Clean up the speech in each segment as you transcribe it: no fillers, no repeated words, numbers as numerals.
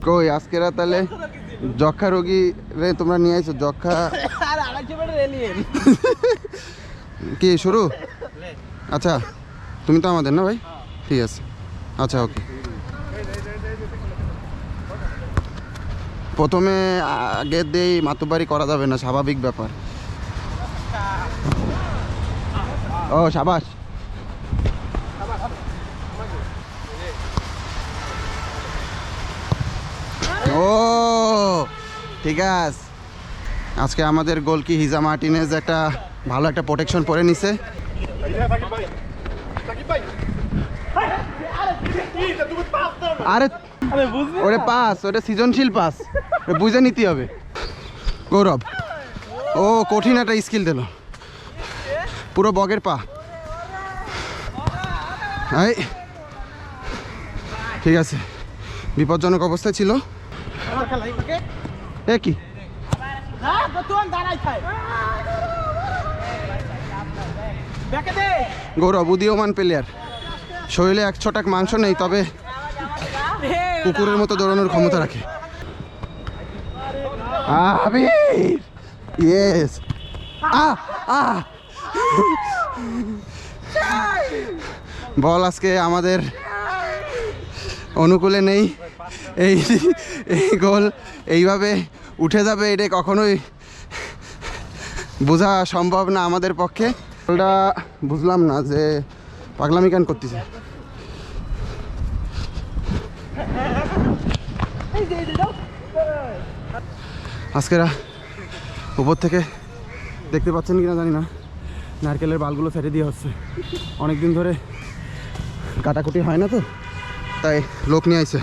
কই আজকেরা তাহলে যক্ষা রোগী রে তোমরা নিয়ে আইছো? যক্ষা কি শুরু? আচ্ছা তুমি তো আমাদের না ভাই, ঠিক আছে আচ্ছা ওকে। প্রথমে আগে দিয়েই মাতুবাড়ি করা যাবে না, স্বাভাবিক ব্যাপার। ও সাবাস। ও ঠিক আছে, আজকে আমাদের গোলকি হিজা মার্টিনেজ একটা ভালো একটা প্রোটেকশন পরে নিছে। আরে ওরে পাস, ওটা সৃজনশীল পাস, বুঝে নিতে হবে। গৌরব ও কঠিন একটা স্কিল দিল, পুরো বগের পা। এই ঠিক আছে, বিপজ্জনক অবস্থায় ছিল। এ কি গৌরব উদীয়মান প্লেয়ার, শরীরে 100 টাক মাংস নেই, তবে কুকুরের মতো দৌড়ানোর ক্ষমতা রাখে। ইয়েস বল আজকে আমাদের অনুকূলে নেই। এই গোল এইভাবে উঠে যাবে এটা কখনোই বোঝা সম্ভব না আমাদের পক্ষে। গোলটা বুঝলাম না যে পাগলামি কেন করতেছে। আজকেরা উপর থেকে দেখতে পাচ্ছেন কিনা জানি না, নারকেলের বালগুলো ছেড়ে দিয়ে হচ্ছে। অনেক দিন ধরে কাটাকুটি হয় না তো, তাই লোক নিয়ে আইছে।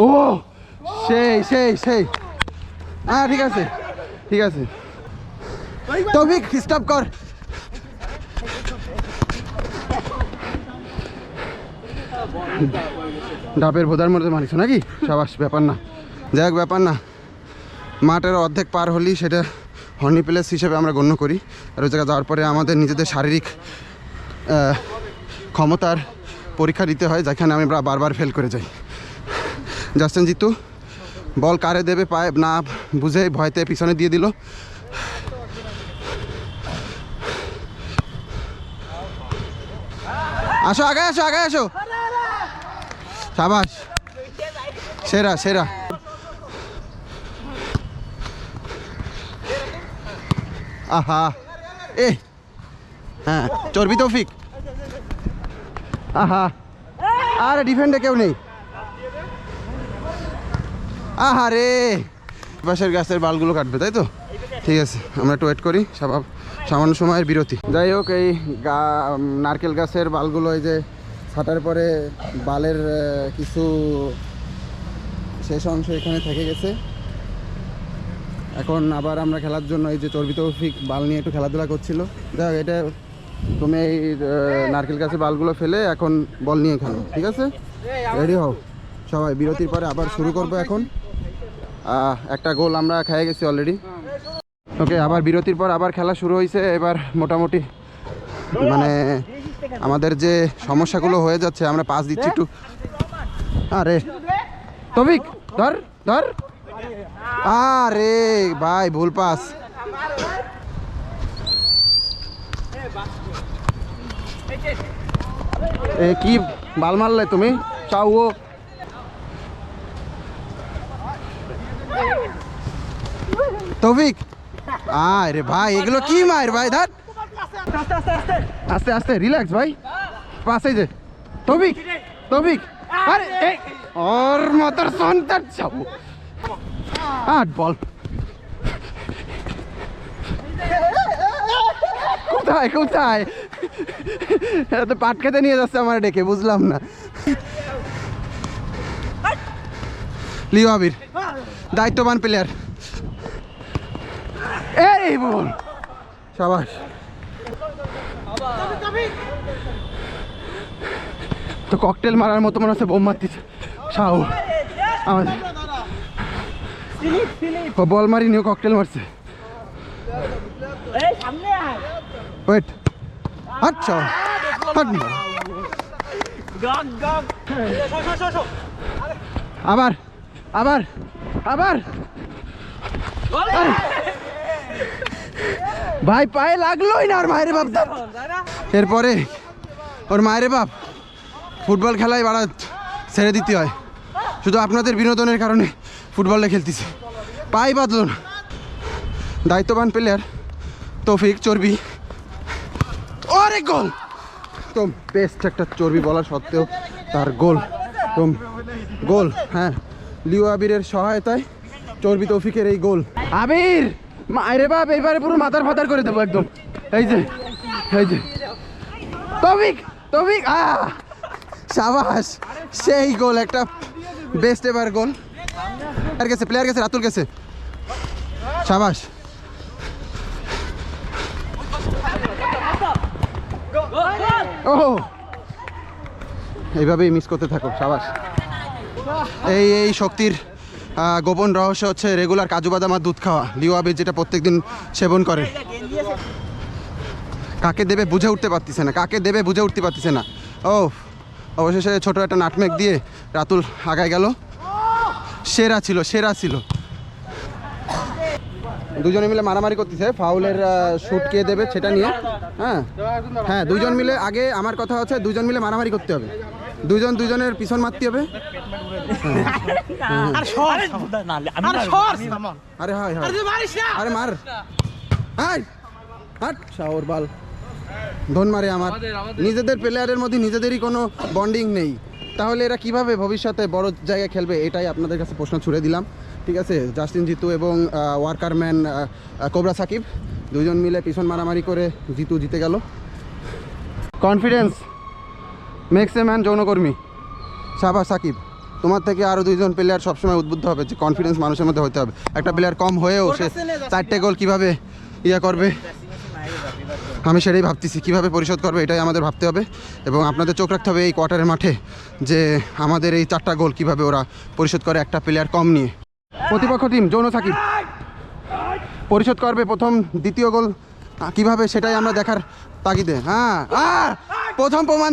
ও সেই সেই সেই, হ্যাঁ ঠিক আছে ঠিক আছে, তৌফিক স্টপ কর। ডাবের ভোদার মধ্যে মানিস নাকি? সাবাস, ব্যাপার না, যাই হোক ব্যাপার না। মাঠের অর্ধেক পার হলেই সেটা হর্নি প্লেস হিসেবে আমরা গণ্য করি। আর ওই জায়গায় যাওয়ার পরে আমাদের নিজেদের শারীরিক ক্ষমতার পরীক্ষা দিতে হয়, যেখানে আমি বারবার ফেল করে যাই। জাস্টিন জিতু বল কারে দেবে পায় না বুঝে ভয়তে পিছনে দিয়ে দিল। আসো আগে আসো আগে আসো, সাবাস, সেরা সেরা। আহা এ হ্যাঁ চর্বি তৌফিক, আহা আরে ডিফেন্ডে কেউ নেই। আহা রে, পাশের গাছের বালগুলো কাটবে তাই তো, ঠিক আছে আমরা একটু ওয়েট করি, সামান্য সময়ের বিরতি। যাই হোক এই নারকেল গাছের বালগুলো এই যে ছাটার পরে বালের কিছু শেষ অংশ এখানে থেকে গেছে। এখন আবার আমরা খেলার জন্য এই যে চর্বি তৌফিক বাল নিয়ে একটু খেলাধুলা করছিল। দেখ এটা তুমি এই নারকেল গাছের বালগুলো ফেলে এখন বল নিয়ে খেলো, ঠিক আছে? রেডি হও সবাই, বিরতির পরে আবার শুরু করবো। এখন একটা গোল আমরা খেয়ে গেছি অলরেডি। ওকে, আবার বিরতির পর আবার খেলা শুরু হয়েছে। এবার মোটামুটি মানে আমাদের যে সমস্যাগুলো হয়ে যাচ্ছে, আমরা পাস দিচ্ছি একটু। আরে তৌফিক ধর ধর, আরে ভাই ভুল পাস। এ কি বাল মারলে তুমি? চাও ও তৌফিক, আরে ভাই এগুলো কি মার ভাই, ধর আস্তে আস্তে রিল্যাক্স ভাই, পাসে যে তৌফিক তৌফিক, আরে ওর মতর সন্তান যাবো। আট বল কোথায় কোথায়, তো পাট খেতে নিয়ে যাচ্ছে আমার ডেকে, বুঝলাম না। লিও আবির দায়িত্ববান প্লেয়ার, এই বল সাবাস। তো ককটেল মারার মতো মনে হচ্ছে বোম মারতেছে শাও আমাদের, বল মারি নিও ককটেল মারছে। ওয়েট আচ্ছা আবার আবার আবার ভাই পায়ে লাগলোই না ওর মায়ের বাপ। এরপরে ওর মায়ের বাপ ফুটবল খেলায় বাড়া ছেড়ে দিতে হয়, শুধু আপনাদের বিনোদনের কারণে ফুটবলটা খেলতেছে, পায়ে বাঁধল না। দায়িত্ববান প্লেয়ার তৌফিক চর্বি, ওরে গোল। তো বেস্ট একটা চর্বি বলা সত্ত্বেও তার গোল, তো গোল। হ্যাঁ, লিও আবিরের সহায়তায় চর্বি তৌফিকের এই গোল। আবির মায়েরে বাপ এইবারে পুরো মাথার ফাতার করে দেবো একদম। এই যে তৌফিক তৌফিক সাবাস, সেই গোল, একটা বেস্ট এবার গোল। প্লেয়ার গেছে রাতুল গেছে, সাবাস। ও এইভাবেই মিস করতে থাকো, সাবাস। এই শক্তির গোপন রহস্য হচ্ছে রেগুলার কাজু বাদাম আর দুধ খাওয়া। লিও আবির যেটা প্রত্যেকদিন সেবন করে। কাকে দেবে বুঝে উঠতে পারতেছে না, ও অবশেষে ছোট একটা নাটমেক দিয়ে রাতুল আগায় গেল। সেরা ছিল। দুজনে মিলে মারামারি করতেছে, ফাউলের শুট কে দেবে সেটা নিয়ে। হ্যাঁ দুজন মিলে, আগে আমার কথা হচ্ছে দুজন মিলে মারামারি করতে হবে, দুজনের পিছন মারতে হবে। আরে মার ওর বাল ধন মারে আমার। নিজেদের প্লেয়ারের মধ্যে নিজেদেরই কোনো বন্ডিং নেই, তাহলে এরা কিভাবে ভবিষ্যতে বড় জায়গায় খেলবে? এটাই আপনাদের কাছে প্রশ্ন ছুড়ে দিলাম, ঠিক আছে? জাস্টিন জিতু এবং ওয়ার্কারম্যান কোবরা সাকিব দুজন মিলে পিছন মারামারি করে জিতু জিতে গেল। কনফিডেন্স মেক্স এ ম্যান, যৌনকর্মী। সাবাস সাকিব, তোমার থেকে আরও দুইজন প্লেয়ার সবসময় উদ্বুদ্ধ হবে যে কনফিডেন্স মানুষের মধ্যে হতে হবে। একটা প্লেয়ার কম হয়েও সে 4টে গোল কীভাবে করবে, আমি সেটাই ভাবতেছি, কীভাবে পরিশোধ করবে এটাই আমাদের ভাবতে হবে। এবং আপনাদের চোখ রাখতে হবে এই কোয়ার্টারের মাঠে যে আমাদের এই 4টা গোল কীভাবে ওরা পরিশোধ করে একটা প্লেয়ার কম নিয়ে। প্রতিপক্ষ টিম যৌন সাকিব পরিশোধ করবে প্রথম দ্বিতীয় গোল কিভাবে, সেটাই আমরা দেখার তাগিদে। প্রথম প্রমাণ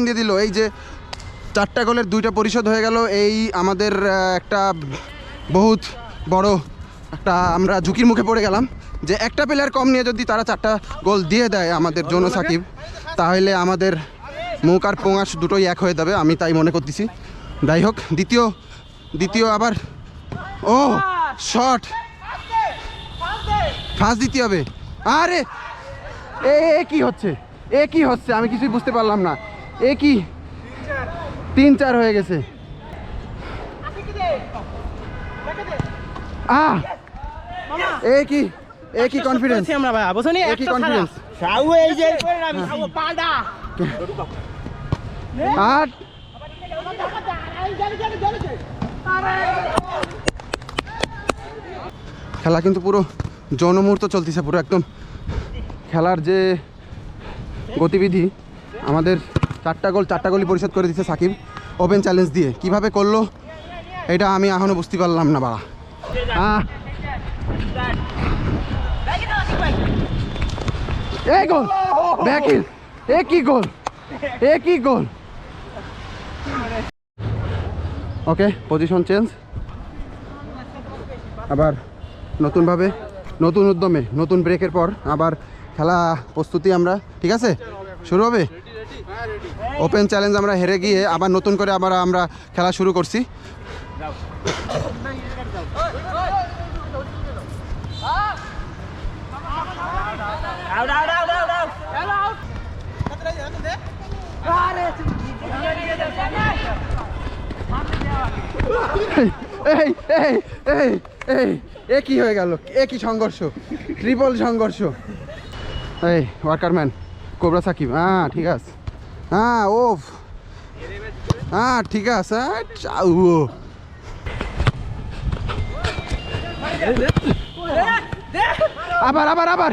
দিয়ে দিল এই যে 4টা গোলের 2টা পরিশোধ হয়ে গেল। এই আমাদের একটা বহুত বড় একটা আমরা ঝুঁকির মুখে পড়ে গেলাম যে একটা প্লেয়ার কম নিয়ে যদি তারা 4টা গোল দিয়ে দেয় আমাদের যৌন সাকিব, তাহলে আমাদের মুখ আর পোঙাশ দুটোই এক হয়ে যাবে, আমি তাই মনে করতেছি। যাই হোক, দ্বিতীয় আবার শট ফাঁস দিতে হবে। আরে কি হচ্ছে আমি কিছুই বুঝতে পারলাম না। 3-4 হয়ে গেছে। কি কনফিডেন্স আমরা ভাই বুঝনি, কি কনফিডেন্স সাউ এই যে আমি সাউ পাডা আর খেলা কিন্তু পুরো জনমুহূর্ত চলতেছে, পুরো একদম খেলার যে গতিবিধি। আমাদের 4টা গোলই পরিশোধ করে দিচ্ছে সাকিব ওপেন চ্যালেঞ্জ দিয়ে। কিভাবে করলো এটা আমি এখনো বুঝতে পারলাম না বাড়া। এই গোল ব্যাকিল, কি গোল। ওকে, পজিশন চেঞ্জ, আবার নতুনভাবে নতুন উদ্যমে নতুন ব্রেকের পর আবার খেলা প্রস্তুতি আমরা, ঠিক আছে, শুরু হবে। ওপেন চ্যালেঞ্জ আমরা হেরে গিয়ে আবার নতুন করে আমরা খেলা শুরু করছি। কি হয়ে গেল, কি সংঘর্ষ, ট্রিপল সংঘর্ষ। এই ওয়ার্কারম্যান কোবরা সাকিব, ঠিক আছে, ঠিক আছে। আবার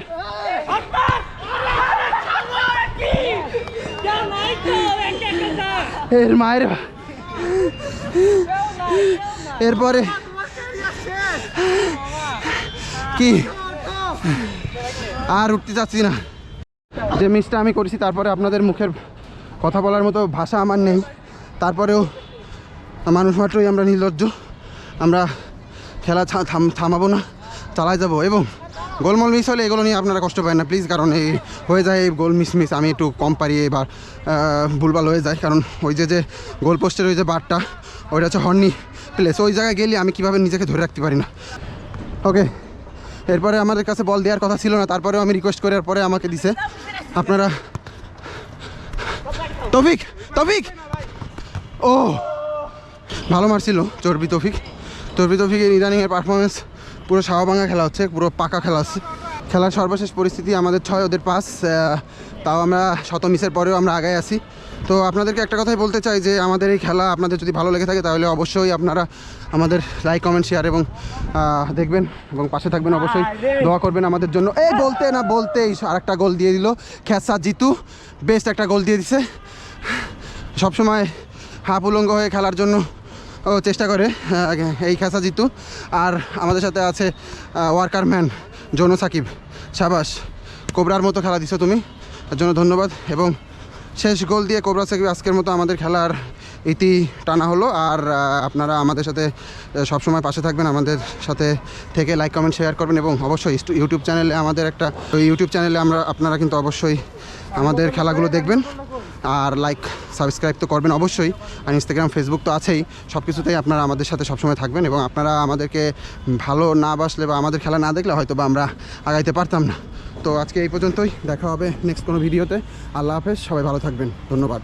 এর মায়ের, এরপরে কি আর উঠতে চাচ্ছি না। যে মিসটা আমি করেছি তারপরে আপনাদের মুখের কথা বলার মতো ভাষা আমার নেই। তারপরেও মানুষ মাত্রই আমরা নির্লজ্জ, আমরা খেলা থামাবো না, চালাই যাবো। এবং গোলমল মিস হলে এগুলো নিয়ে আপনারা কষ্ট পায় না প্লিজ, কারণ এই হয়ে যায় এই গোল মিস আমি একটু কম পারি এবার, ভুলভাল হয়ে যায়। কারণ ওই যে গোল পোস্টের ওই যে বারটা ওইটা হচ্ছে হর্নি প্লেস, ওই জায়গায় গেলে আমি কীভাবে নিজেকে ধরে রাখতে পারি না। ওকে, এরপরে আমাদের কাছে বল দেওয়ার কথা ছিল না, তারপরেও আমি রিকোয়েস্ট করার পরে আমাকে দিছে। আপনারা তৌফিক ও ভালো মারছিল তৌফিকের ইদানিংয়ের পারফরমেন্স পুরো শাহবাঙ্গা খেলা হচ্ছে, পুরো পাকা খেলা হচ্ছে। খেলার সর্বশেষ পরিস্থিতি আমাদের 6 ওদের 5, তাও আমরা শত মিসের পরেও আমরা আগায় আছি। তো আপনাদেরকে একটা কথাই বলতে চাই যে আমাদের এই খেলা আপনাদের যদি ভালো লেগে থাকে তাহলে অবশ্যই আপনারা আমাদের লাইক কমেন্ট শেয়ার এবং দেখবেন এবং পাশে থাকবেন, অবশ্যই দোয়া করবেন আমাদের জন্য। এই বলতেই আরেকটা গোল দিয়ে দিল খেসা জিতু, বেস্ট একটা গোল দিয়ে দিছে। সবসময় হাফ উলঙ্গ হয়ে খেলার জন্য ও চেষ্টা করে এই খেসা জিতু। আর আমাদের সাথে আছে ওয়ার্কার ম্যান জোনো সাকিব, সাবাস, কোবরার মতো খেলা দিছো তুমি, তার জন্য ধন্যবাদ। এবং শেষ গোল দিয়ে কোবরা সাকিব আজকের মতো আমাদের খেলার ইতি টানা হলো। আর আপনারা আমাদের সাথে সবসময় পাশে থাকবেন, আমাদের সাথে থেকে লাইক কমেন্ট শেয়ার করবেন এবং অবশ্যই ইউটিউব চ্যানেলে আমাদের একটা ইউটিউব চ্যানেলে আপনারা কিন্তু অবশ্যই আমাদের খেলাগুলো দেখবেন আর লাইক সাবস্ক্রাইব তো করবেন অবশ্যই। আর ইনস্টাগ্রাম ফেসবুক তো আছেই, সব কিছুতেই আপনারা আমাদের সাথে সবসময় থাকবেন। এবং আপনারা আমাদেরকে ভালো না বাসলে বা আমাদের খেলা না দেখলে হয়তো বা আমরা আগাইতে পারতাম না। তো আজকে এই পর্যন্তই, দেখা হবে নেক্সট কোনো ভিডিওতে। আল্লাহ হাফেজ, সবাই ভালো থাকবেন, ধন্যবাদ।